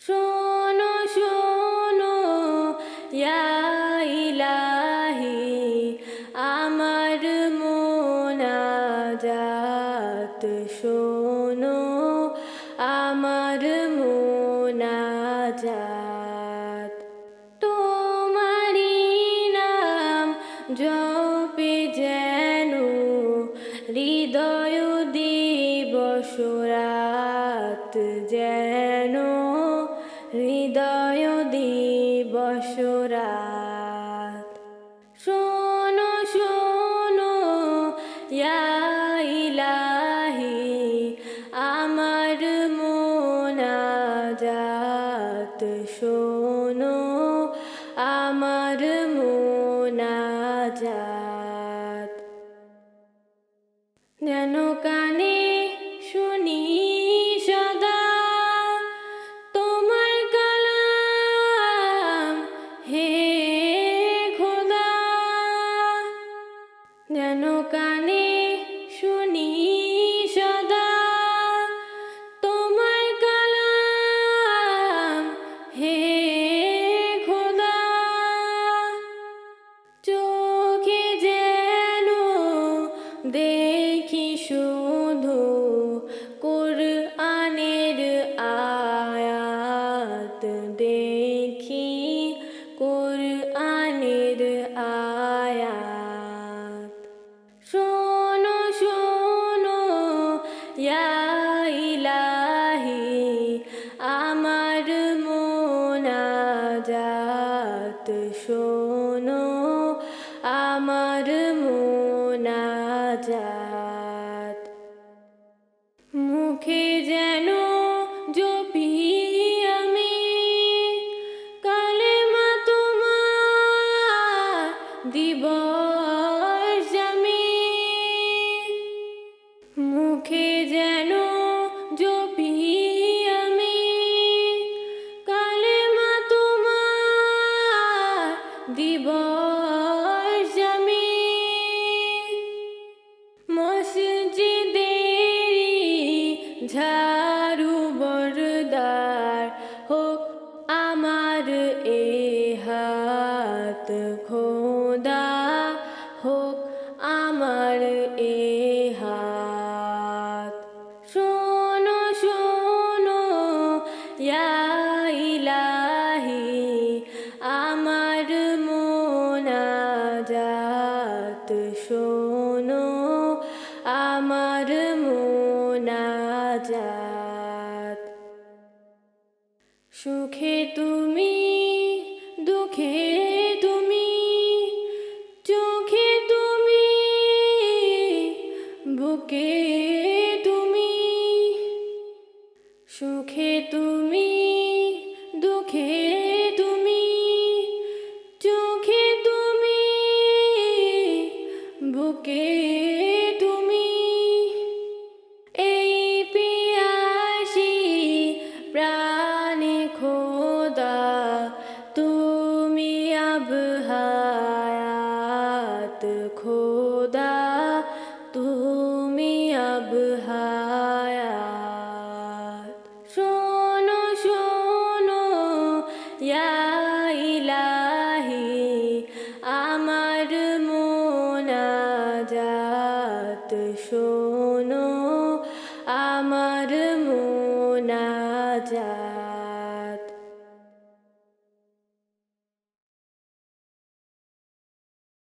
শোনো শোনো ইয়া ইলাহি আমার মোনাজাত শোনো আমার মোনাজাত তোমারি নাম জপে যেন হৃদয় দিবস রাত যেন হৃদয় দিবস রাত শোনো শোনো ইয়া ইলাহি আমার মোনাজাত শোনো আমার মোনাজাত যেন কানে শুনি সদা তোমার কালাম হে খোদা যেন কানে শুনি সদা তোমার কালাম হে খোদা চোখে যেন দেখি শুধু কুরআনের আয়াত দেখি কুরআনের আয়াত শোনো শোনো ইয়া ইলাহি আমার মোনাজাত শোনো আমার মোনাজাত মুখে যেন জপি আমি কালেমা তোমার দিবস জামি মুখে যেন জপি আমি কালেমা তোমার দিবস জামি মসজিদেরি ঝাড়ু বরদার হোক আমার এ হাত খোদা হোক আমার এ হাত শোনো শোনো ইয়া ইলাহি আমার মোনাজাত শোনো আমার মোনাজাত সুখে তুমি দুঃখে তুমি চোখে তুমি বুকে তুমি সুখে তুমি দুঃখে তুমি চোখে তুমি বুকে তুমি এই পিয়াসী প্রাণে খোদা তুমি আব হায়াত খোদা তুমি আব হায়াত শোনো শোনো ইয়া ইলাহি আমার মোনাজাত শোনো আমার মোনাজাত।